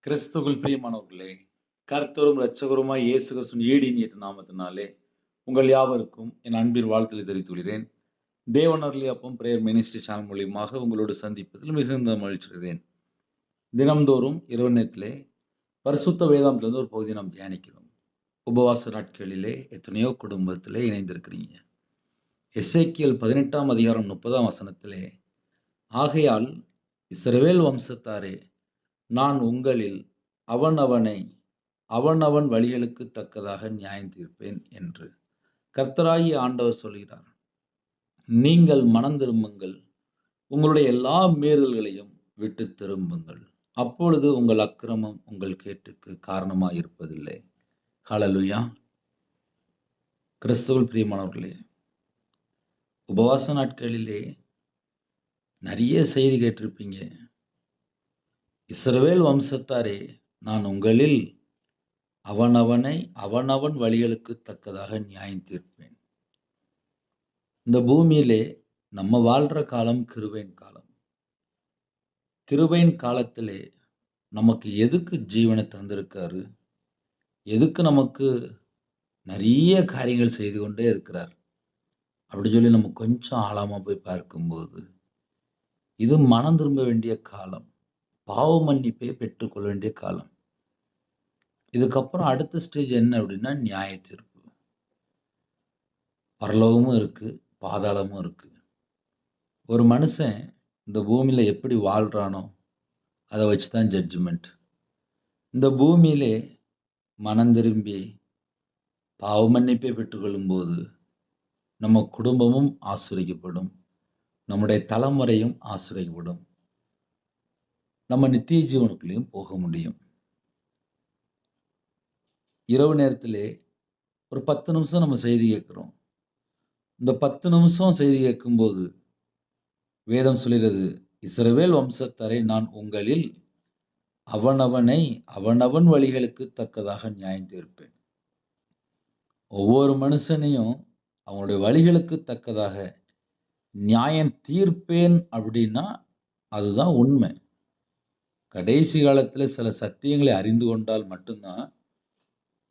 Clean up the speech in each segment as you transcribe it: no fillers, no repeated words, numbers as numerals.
கிறிஸ்துவுக்குள் பிரியமானவர்களே, கர்த்தரும் இரட்சகருமாய் இயேசு கிறிஸ்துவின் ஈடினியேற்ற நாமத்தினாலே உங்கள் யாவருக்கும் என் அன்பின் வாழ்த்துக்களை தெரிவித்துக் கொள்கிறேன். தேவன் அருளிய அப்பம் பிரேயர் மினிஸ்ட்ரி சேனல் மூலியமாக உங்களோடு சந்திப்பதில் மிகுந்த மகிழ்ச்சியடைகிறேன். தினம்தோறும் இரவு நேரத்திலே பரிசுத்த வேதாந்தத்திலிருந்து ஒரு பகுதியை நாம் தியானிக்கிறோம். உபவாச நாட்களிலே எத்தனையோ குடும்பத்திலே இணைந்திருக்கிறீங்க. எசேக்கியேல் 18ஆம் அதிகாரம் 30ஆம் வசனத்திலே, ஆகையால் இஸ்ரவேல் வம்சத்தாரே, நான் உங்களில் அவனவனை அவனவன் வழிகளுக்குத் தக்கதாக நியாயம் தீர்ப்பேன் என்று கர்த்தராகிய ஆண்டவர் சொல்கிறார். நீங்கள் மனம் திரும்புங்கள், உங்களுடைய எல்லா மீறல்களையும் விட்டுத் திரும்புங்கள். அப்பொழுது உங்கள் அக்கிரமம் உங்கள் கேட்டுக்கு காரணமாய் இருப்பதில்லை. ஹல்லேலூயா. கிறிஸ்துவுக்குள் பிரியமானவர்களே, உபவாச நாட்களிலே நிறைய செய்தி கேட்டிருப்பீங்க. இஸ்ரவேல் வம்சத்தாரே, நான் உங்களில் அவனவனை அவனவன் வழிகளுக்கு தக்கதாக நியாயம் தீர்ப்பேன். இந்த பூமியிலே நம்ம வாழ்ற காலம் கிருபையின் காலம். கிருபையின் காலத்திலே நமக்கு எதுக்கு ஜீவனை தந்திருக்காரு, எதுக்கு நமக்கு நிறைய காரியங்கள் செய்து கொண்டே இருக்கிறார் அப்படி சொல்லி நம்ம கொஞ்சம் ஆழமா போய் பார்க்கும்போது, இது மனம் திரும்ப வேண்டிய காலம், பாவ மன்னிப்பை பெற்றுக்கொள்ள வேண்டிய காலம். இதுக்கப்புறம் அடுத்த ஸ்டேஜ் என்ன அப்படின்னா நியாய தீர்ப்பு. பரலோகமும் இருக்கு, பாதாளமும் இருக்கு. ஒரு மனுஷன் இந்த பூமியில எப்படி வாழ்றானோ அதை வச்சு தான் ஜட்ஜ்மெண்ட். இந்த பூமியிலே மனம் திரும்பி பாவ மன்னிப்பை பெற்றுக்கொள்ளும் போது நம்ம குடும்பமும் ஆசீர்வதிக்கப்படும், நம்முடைய தலைமுறையும் ஆசீர்வதிக்கப்படும், நம்ம நித்திய ஜீவனுக்குள்ளேயும் போக முடியும். இரவு நேரத்திலே ஒரு 10 நிமிஷம் நம்ம செய்தி கேட்கிறோம். இந்த 10 நிமிஷம் செய்தி கேட்கும்போது வேதம் சொல்கிறது, இஸ்ரவேல் வம்சத்தாரை நான் உங்களில் அவனவனை அவனவன் வழிகளுக்கு தக்கதாக நியாயம் தீர்ப்பேன். ஒவ்வொரு மனுஷனையும் அவனுடைய வழிகளுக்கு தக்கதாக நியாயம் தீர்ப்பேன் அப்படின்னா அதுதான் உண்மை. கடைசி காலத்தில் சில சத்தியங்களை அறிந்து கொண்டால் மட்டும்தான்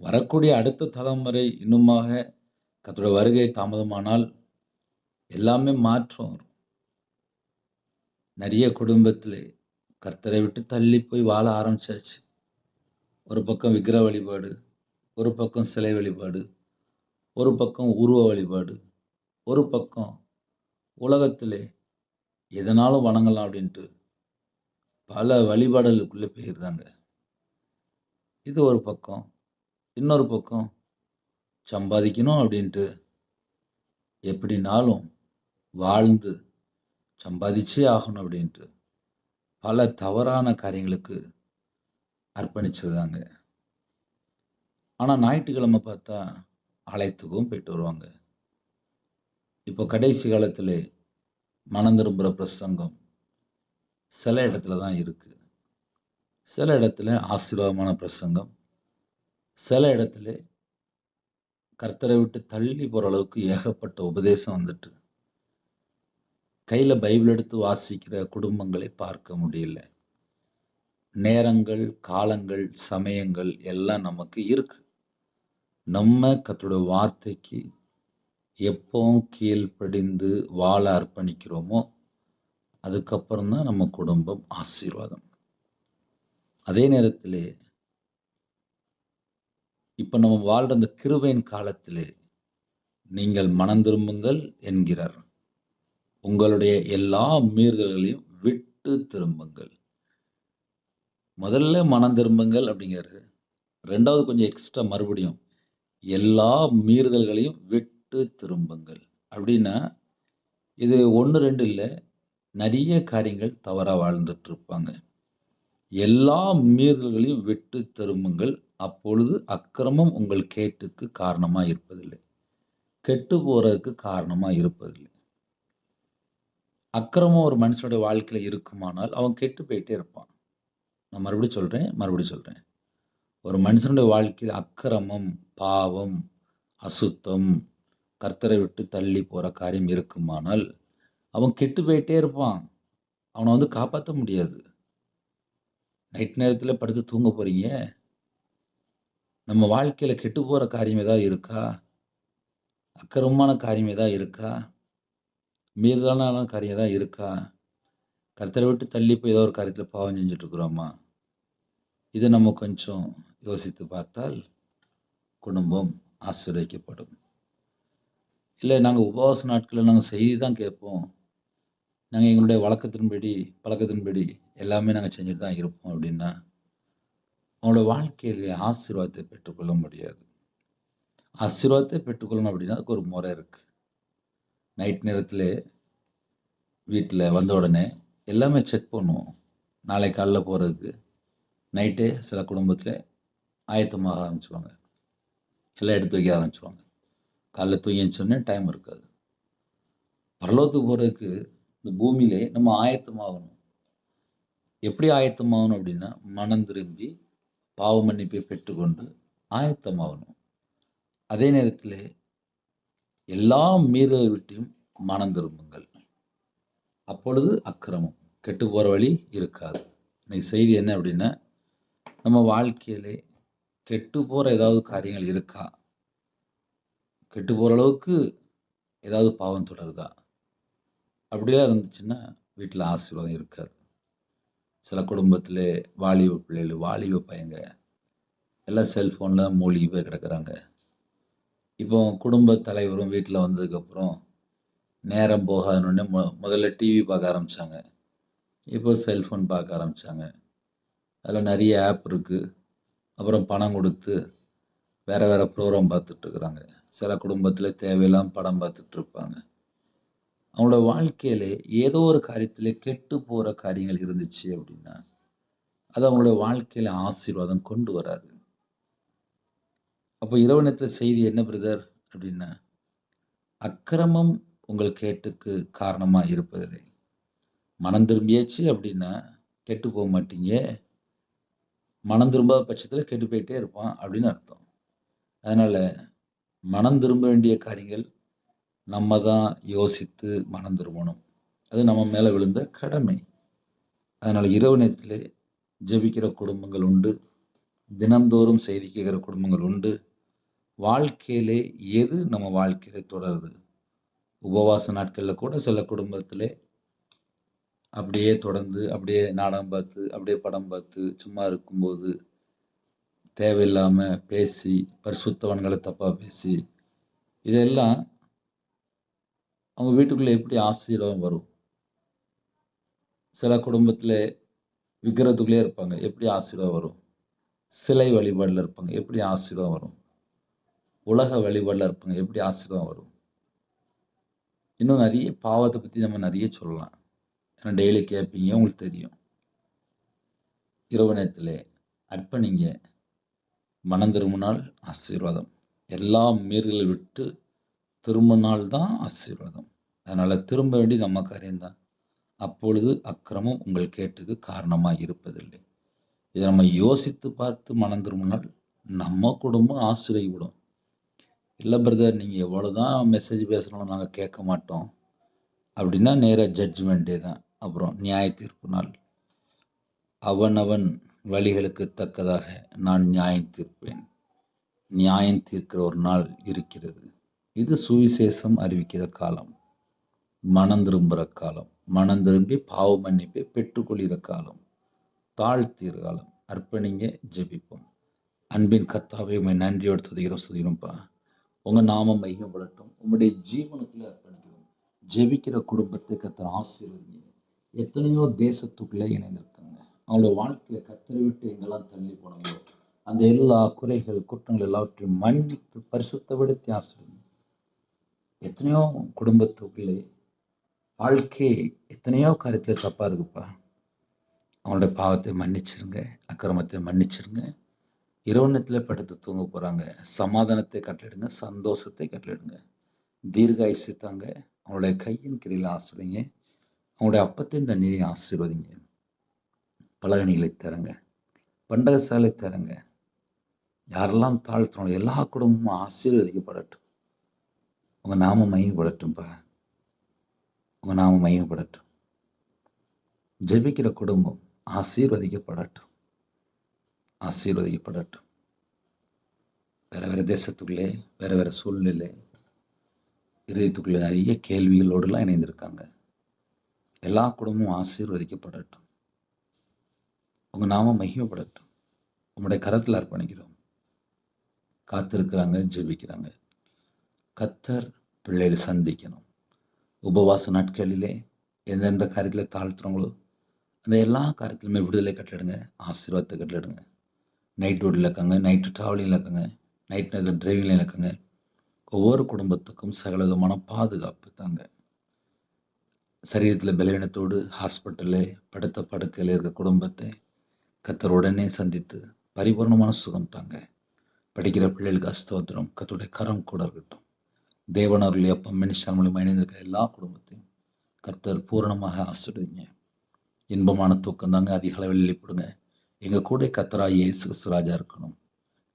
வரக்கூடிய அடுத்த தலைமுறை இன்னுமாக கர்த்தருடைய வருகை தாமதமானால் எல்லாமே மாற்றம் வரும். நிறைய குடும்பத்திலே கர்த்தரை விட்டு தள்ளி போய் வாழ ஆரம்பிச்சாச்சு. ஒரு பக்கம் விக்கிரக வழிபாடு, ஒரு பக்கம் சிலை வழிபாடு, ஒரு பக்கம் உருவ வழிபாடு, ஒரு பக்கம் உலகத்திலே எதனாலும் வணங்கலாம் அப்படின்ட்டு பல வழிபாடுகளுக்குள்ளே போயிருந்தாங்க. இது ஒரு பக்கம். இன்னொரு பக்கம் சம்பாதிக்கணும் அப்படின்ட்டு எப்படினாலும் வாழ்ந்து சம்பாதிச்சே ஆகணும் அப்படின்ட்டு பல தவறான காரியங்களுக்கு அர்ப்பணிச்சிருந்தாங்க. ஆனால் ஞாயிற்றுக்கிழமை பார்த்தா ஆலயத்துக்கும் போயிட்டு வருவாங்க. இப்போ கடைசி காலத்தில் மனம் திரும்புகிற பிரசங்கம் சில இடத்துல தான் இருக்கு. சில இடத்துல ஆசீர்வாதமான பிரசங்கம், சில இடத்துல கர்த்தரை விட்டு தள்ளி போகிற அளவுக்கு ஏகப்பட்ட உபதேசம் வந்துட்டு கையில் பைபிள் எடுத்து வாசிக்கிற குடும்பங்களை பார்க்க முடியல. நேரங்கள், காலங்கள், சமயங்கள் எல்லாம் நமக்கு இருக்கு. நம்ம கர்த்தருடைய வார்த்தைக்கு எப்பவும் கீழ்ப்படிந்து வாழ அர்ப்பணிக்கிறோமோ அதுக்கப்புறம் தான் நம்ம குடும்பம் ஆசீர்வாதம். அதே நேரத்திலே இப்போ நம்ம வாழ்ற அந்த கிருபையின் காலத்திலே நீங்கள் மனம் திரும்புங்கள் என்கிறார். உங்களுடைய எல்லா மீறுதல்களையும் விட்டு திரும்புங்கள். முதல்ல மனம் திரும்புங்கள் அப்படிங்கிறாரு. ரெண்டாவது கொஞ்சம் எக்ஸ்ட்ரா மறுபடியும் எல்லா மீறுதல்களையும் விட்டு திரும்புங்கள். அப்படின்னா இது 1, 2 இல்லை, நிறைய காரியங்கள் தவறாக வாழ்ந்துட்டு இருப்பாங்க. எல்லா மீறுதல்களையும் விட்டு திரும்புங்கள், அப்பொழுது அக்கிரமம் உங்கள் கேட்டுக்கு காரணமாக இருப்பதில்லை, கெட்டு போறதுக்கு காரணமாக இருப்பதில்லை. அக்கிரமம் ஒரு மனுஷனுடைய வாழ்க்கையில் இருக்குமானால் அவன் கெட்டு போயிட்டே இருப்பான். நான் மறுபடியும் சொல்கிறேன். ஒரு மனுஷனுடைய வாழ்க்கையில் அக்கிரமம், பாவம், அசுத்தம், கர்த்தரை விட்டு தள்ளி போகிற காரியம் இருக்குமானால் அவன் கெட்டு போயிட்டே இருப்பான். அவனை காப்பாற்ற முடியாது. நைட் நேரத்தில படுத்து தூங்க போறீங்க. நம்ம வாழ்க்கையில கெட்டு போற காரியம் ஏதாவது இருக்கா? அக்கிரமமான காரியம் ஏதாவது இருக்கா? மீறலான காரியம் ஏதாவது இருக்கா? கர்த்தரை விட்டு தள்ளி போய் ஏதோ ஒரு காரியத்தில பாவம் செஞ்சுட்டு இருக்கிறோமா? இத நம்ம கொஞ்சம் யோசித்து பார்த்தால், குடும்பம் ஆசீர்வதிக்கப்படும். இல்ல நாங்க உபவாச நாட்கள்ல நாங்க செய்தி தான் கேட்போம். நாங்க எங்களுடைய வழக்கத்தின்படி, பழக்கத்தின்படி எல்லாமே நாங்க செஞ்சுட்டு தான் இருப்போம் அப்படின்னா, அவங்களோட வாழ்க்கையில ஆசீர்வாதத்தை பெற்றுக்கொள்ள முடியாது. ஆசீர்வாதத்தை பெற்றுக்கொள்ளணும் அப்படின்னா, அதுக்கு ஒரு முறை இருக்கு. நைட் நேரத்திலே வீட்ல வந்த உடனே எல்லாமே செக் பண்ணுவோம். நாளைக்கு காலைல போறதுக்கு. நைட்டே சில குடும்பத்தில ஆயத்தமாக ஆரம்பிச்சுருவாங்க. எல்லாம் எடுத்து வைக்க ஆரம்பிச்சுருவாங்க. காலைல தூங்கி எந்திரிச்சோனே டைம் இருக்காது. பரலோகத்துக்கு போறதுக்கு இந்த பூமியிலே நம்ம ஆயத்தமாகணும். எப்படி ஆயத்தமாகணும் அப்படின்னா, மனம் திரும்பி பாவ மன்னிப்பை பெற்றுக்கொண்டு ஆயத்தமாகணும். அதே நேரத்திலே எல்லா மீறுதல் விட்டும் மனம் திரும்புங்கள். அப்பொழுது அக்கிரமம் கெட்டு போற வழி இருக்காது. இன்னைக்கு செய்தி என்ன அப்படின்னா, நம்ம வாழ்க்கையிலே கெட்டு போற ஏதாவது காரியங்கள் இருக்கா? கெட்டு போற அளவுக்கு ஏதாவது பாவம் தொடருதா? அப்படிலாம் இருந்துச்சுன்னா, வீட்ல ஆசீர்வாதம் இருக்காது. சில குடும்பத்திலே வாலிப பிள்ளைகள், வாலிப பையங்க எல்லாம் செல்ஃபோன்ல மூழ்கி போய் கிடக்குறாங்க. இப்போ குடும்ப தலைவரும் வீட்ல வந்ததுக்கப்புறம், நேரம் போகாதுன்னோனே முதல்ல டிவி பார்க்க ஆரம்பிச்சாங்க. இப்போ செல்ஃபோன் பார்க்க ஆரம்பிச்சாங்க. அதில நெறைய ஆப் இருக்கு. அப்புறம் பணம் குடுத்து வேற வேற ப்ரோகிராம் பார்த்துட்டு இருக்கிறாங்க. சில குடும்பத்தில தேவையில்லாம படம் பார்த்துட்டு இருப்பாங்க. அவங்களோட வாழ்க்கையிலே ஏதோ ஒரு காரியத்திலே கெட்டு போற காரியங்கள் இருந்துச்சு அப்படின்னா, அது அவங்களுடைய வாழ்க்கையில ஆசீர்வாதம் கொண்டு வராது. அப்போ இரவு நேரத்தில செய்தி என்ன பிரதர் அப்படின்னா, அக்கிரமம் உங்கள் கேட்டுக்கு காரணமா இருப்பதில்லை. மனம் திரும்பியாச்சு அப்படின்னா, கெட்டு போ மாட்டீங்க. மனம் திரும்பாத பட்சத்தில கெட்டு போயிட்டே இருப்பான் அப்படின்னு அர்த்தம். அதனால மனம் திரும்ப வேண்டிய காரியங்கள் நம்ம தான் யோசித்து மனம் திரும்பணும். அது நம்ம மேல விழுந்த கடமை. அதனால இரவு நேரத்திலே ஜெபிக்கிற குடும்பங்கள் உண்டு. தினம்தோறும் செய்தி கேட்கிற குடும்பங்கள் உண்டு. வாழ்க்கையிலே எது நம்ம வாழ்க்கையில தொடருது? உபவாச நாட்கள்ல கூட சில குடும்பத்திலே அப்படியே தொடர்ந்து, அப்படியே நாடகம் பார்த்து, அப்படியே படம் பார்த்து, சும்மா இருக்கும்போது தேவையில்லாம பேசி, பரிசுத்தவான்கள தப்பா பேசி, இதெல்லாம் அவங்க வீட்டுக்குள்ள எப்படி ஆசீர்வாதம் வரும்? சில குடும்பத்தில விக்கிரகத்துக்குள்ளேயே இருப்பாங்க. எப்படி ஆசீர்வாதம் வரும்? சிலை வழிபாடுல இருப்பாங்க. எப்படி ஆசீர்வாதம் வரும்? உலக வழிபாடுல இருப்பாங்க. எப்படி ஆசீர்வாதம் வரும்? இன்னும் நெறைய பாவத்த பத்தி நம்ம நெறைய சொல்லலாம். ஏன்னா டெய்லி கேட்பீங்க. உங்களுக்கு தெரியும். இரவு நேரத்திலே அர்ப்பணிங்க. மனம் திரும்பினால் ஆசீர்வாதம். எல்லா மீறுதலை விட்டு திரும்பினால் தான் ஆசீர்வாதம். அதனால திரும்ப வேண்டியது நம்ம காரியம் தான். அப்பொழுது அக்கிரமம் உங்கள் கேட்டுக்கு காரணமாய் இருப்பதில்லை. இத நம்ம யோசித்து பார்த்து மனம் திரும்பினால் நம்ம குடும்பம் ஆசீர்வதிக்கப்படும். இல்ல பிரதர் நீங்க எவ்வளவுதான் மெசேஜ் பேசினாலும் நாங்க கேட்க மாட்டோம். அப்படின்னா நேரா ஜட்ஜ்மெண்ட் டே தான். அப்புறம் நியாய தீர்ப்பு நாள். அவனவன் வழிகளுக்கு தக்கதாக நான் நியாயம் தீர்ப்பேன். நியாயம் தீர்க்கிற ஒரு நாள் இருக்கிறது. இது சுவிசேஷம் அறிவிக்கிற காலம். மனம் திரும்புற காலம். மனம் திரும்பி பாவ மன்னிப்பை பெற்றுக்கொள்கிற காலம். தாழ்த்தீர காலம். அர்ப்பணிங்க, ஜெபிப்போம். அன்பின் கர்த்தாவே உம்மை நன்றியோடு துதிக்கிறோம்ப்பா. உங்க நாமம் மகிமைப்படட்டும். உம்முடைய ஜீவனுக்குள்ள அர்ப்பணிக்கிறோம். ஜெபிக்கிற குடும்பத்தை கர்த்தர் ஆசீர்வதிங்க. எத்தனையோ தேசத்துக்குள்ளே இணைந்திருக்காங்க. அவங்களோட வாழ்க்கையில கர்த்தரை விட்டு எங்கெல்லாம் தள்ளி போனாங்களோ, அந்த எல்லா குறைகள், குற்றங்கள் எல்லாவற்றையும் மன்னித்து பரிசுத்தப்படுத்தி ஆசீர்வதிங்க. எத்தனையோ குடும்பத்துக்குள்ளே வாழ்க்கை எத்தனையோ காரியத்துல தப்பா இருக்குப்பா. அவங்களோட பாவத்தை மன்னிச்சிருங்க. அக்கிரமத்தை மன்னிச்சிருங்க. இரவு நேரத்தில படுத்து தூங்க போறாங்க. சமாதானத்தை கட்டளையிடுங்க. சந்தோஷத்தை கட்டளையிடுங்க. தீர்காயுசு தாங்க. அவங்களுடைய கையின் கிரியில ஆசீர்வதிங்க. அவங்களுடைய அப்பத்தையும் தண்ணீரையும் ஆசீர்வதிங்க. பலகணிகளை தருங்க. பண்டகசாலை தருங்க. யாரெல்லாம் தாழ்த்துறாங்களோ எல்லா குடும்பமும் ஆசீர்வதிக்கப்படட்டும். உங்க நாமம் மகிமைப்படட்டும்பா. உங்க நாமம் மகிமைப்படட்டும். ஜெபிக்கிற குடும்பம் ஆசீர்வதிக்கப்படட்டும். ஆசீர்வதிக்கப்படட்டும். வேறு வேறு தேசத்துக்குள்ளே, வேறு வேறு சூழ்நிலை, இதயத்துக்குள்ளே நிறைய கேள்விகளோடுலாம் இணைந்திருக்காங்க. எல்லா குடும்பமும் ஆசீர்வதிக்கப்படட்டும். உங்கள் நாமம் மகிமைப்படட்டும். உங்களுடைய கரத்தில் அர்ப்பணிக்கிறோம். காத்திருக்கிறாங்க, ஜெபிக்கிறாங்க. கர்த்தர் பிள்ளைகளை சந்திக்கணும். உபவாச நாட்களிலே எந்தெந்த காரியத்தில் தாழ்த்துறாங்களோ அந்த எல்லா காரியத்திலுமே விடுதலை கட்டளிடுங்க, ஆசீர்வாதத்தை கட்டளிடுங்க. நைட் ரோட்டில் இருக்காங்க, நைட்டு ட்ராவலிங்கில் இருக்காங்க, நைட் நேரத்தில் டிரைவிங்கில் இருக்காங்க. ஒவ்வொரு குடும்பத்துக்கும் சகல விதமான பாதுகாப்பு தாங்க. சரீரத்தில் பலவீனத்தோடு ஹாஸ்பிட்டலில் படுத்த படுக்கையில் இருக்க குடும்பத்தை கர்த்தர் உடனே சந்தித்து பரிபூர்ணமான சுகம் தாங்க. படிக்கிற பிள்ளைகளுக்கு ஸ்தோத்திரம். கர்த்தருடைய கரம் கூட இருக்கட்டும். தேவனருடைய அப்பம் மினிஸ்டர் மூலியமாக இணைந்திருக்கிற எல்லா குடும்பத்தையும் கர்த்தர் பூரணமாக ஆசீர்வதிங்க. இன்பமான தூக்கம் தாங்க. அதிக அளவில் எழுப்பிடுங்க. எங்கள் கூட கர்த்தராகிய இயேசு கிறிஸ்து ராஜா இருக்கணும்.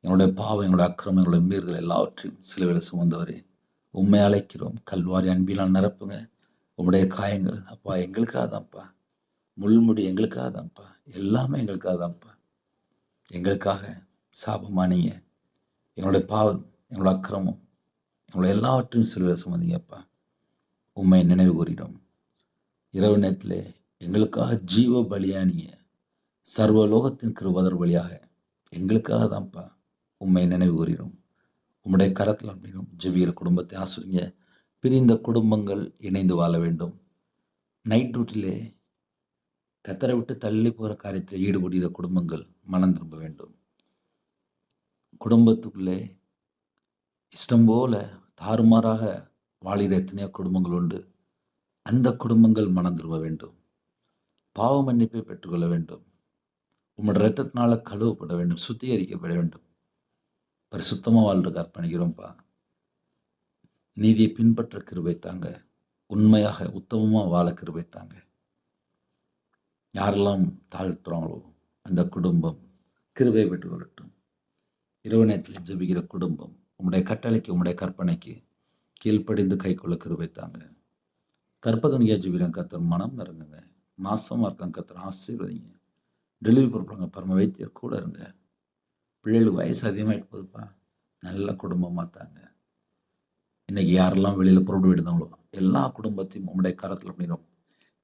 என்னுடைய பாவம், எங்களுடைய அக்கிரமம், எங்களுடைய மீறுதல் எல்லாவற்றையும் சிலுவையில் சுமந்தவரே உண்மை அழைக்கிறோம். கல்வாரி அன்பினால் நிரப்புங்க. உங்களுடைய காயங்கள் அப்பா எங்களுக்காக தான்ப்பா. முள்முடி எங்களுக்காக தான்ப்பா. எல்லாமே எங்களுக்காக தான்ப்பா. எங்களுக்காக சாபமானீங்க. எங்களுடைய பாவம், எங்களுடைய அக்கிரமம், எங்களுடைய எல்லாவற்றையும் சிலுவையில் சுமந்தீங்கப்பா. உண்மை நினைவு கூறுகிறோம். இரவு நேரத்தில் எங்களுக்காக ஜீவ பலியானிய சர்வலோகத்தின் கிருபதர் வழியாக எங்களுக்காக தான்ப்பா. உண்மை நினைவு கூறுகிறோம். உம்முடைய கரத்தில் அப்படிங்கும் ஜெபிக்கிற குடும்பத்தை ஆசிரிங்க. பிரிந்த குடும்பங்கள் இணைந்து வாழ வேண்டும். நைட் டியூட்டிலே கத்தரை விட்டு தள்ளி போகிற காரியத்தில் ஈடுபடுகிற குடும்பங்கள் மனம் திரும்ப வேண்டும். குடும்பத்துக்குள்ளே இஷ்டம் போல தாறுமாறாக வாழிற எத்தனையோ குடும்பங்கள் உண்டு. அந்த குடும்பங்கள் மனம் திரும்ப வேண்டும். பாவ மன்னிப்பை பெற்றுக்கொள்ள வேண்டும். உம்முடைய இரத்தத்தினால கழுவப்பட வேண்டும், சுத்திகரிக்கப்பட வேண்டும். பரிசுத்தமாக வாழ்றதுக்கு அர்ப்பணிக்கிறோம்ப்பா. நீதியை பின்பற்ற கிருபை தாங்க. உண்மையாக உத்தமமாக வாழ கிருபை தாங்க. யாரெல்லாம் தாழ்த்துறாங்களோ அந்த குடும்பம் கிருபை பெற்றுக்கொள்ளட்டும். இரவு நேரத்தில் ஜெபிக்கிற குடும்பம் உம்முடைய கட்டளைக்கு, உம்முடைய கற்பனைக்கு கீழ்ப்படிந்து கைக்குள்ள கிருபை தாங்க. கற்பதனியா ஜெபிக்கிறேன் கர்த்தர் மனம் இறங்குங்க. மாசமாக இருக்காங்க கர்த்தர் ஆசீர்வதிங்க. டெலிவரி பொறுப்பாங்க பரம வைத்தியர் கூட இருங்க. பிள்ளைகளுக்கு வயசு அதிகமாகிட்டு போகுதுப்பா. நல்ல குடும்பமாக தாங்க. இன்னைக்கு யாரெல்லாம் வெளியில் புறப்பட்டு விடுதாங்களோ எல்லா குடும்பத்தையும் உம்முடைய கரத்தில் அப்படிங்கிறோம்.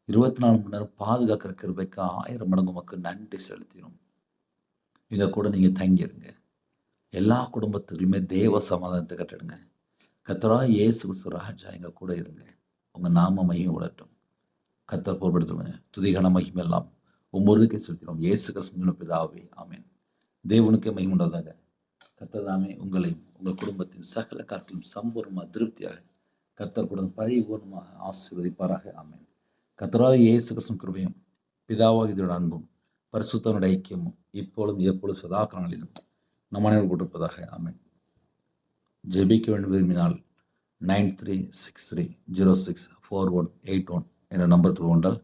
24 மணி நேரம் பாதுகாக்கிற கிருபைக்கு 1000 மடங்கு மக்கள் நன்றி செலுத்திடும். எங்கள் கூட நீங்கள் தங்கிடுங்க. எல்லா குடும்பத்துலையுமே தேவ சமாதானத்தை கட்டிடுங்க. கர்த்தரா இயேசு கிறிஸ்து ராஜா எங்கள் கூட இருங்க. உங்கள் நாம மகிமை விடட்டும். கர்த்தர் பொறுப்படுத்துங்க. துதிகன மகிமை எல்லாம் ஒவ்வொருக்கே செலுத்திடும். இயேசு கிறிஸ்து பிதாவே ஆமென். தேவனுக்கே மகிமை உண்டாதாக. கர்த்தர் தாமே உங்களையும் உங்கள் குடும்பத்தையும் சகல காத்திலும் சம்பூர்ணமாக திருப்தியாக கர்த்தர் கூட பரிபூர்ணமாக ஆசீர்வதிப்பாராக. ஆமென். கர்த்தராக இயேசு கிறிஸ்து கிருபையும் பிதாவாகிய இதோட அன்பும் பரிசுத்தனுடைய ஐக்கியமும் இப்பொழுதும் எப்பொழுது சதா காலங்களிலும் நம்ம நினைவு கொண்டிருப்பதாக. ஆமென். ஜெபிக்க வேண்டும் விரும்பினால் 9363064181 என்ற நம்பர் கொண்டால்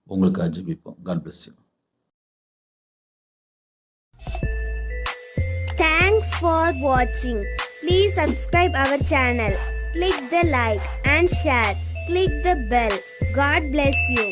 உங்களுக்கு ஜெபிப்போம். God bless you. Thanks for watching. Please subscribe our channel. Click the like and share. Click the bell. God bless you.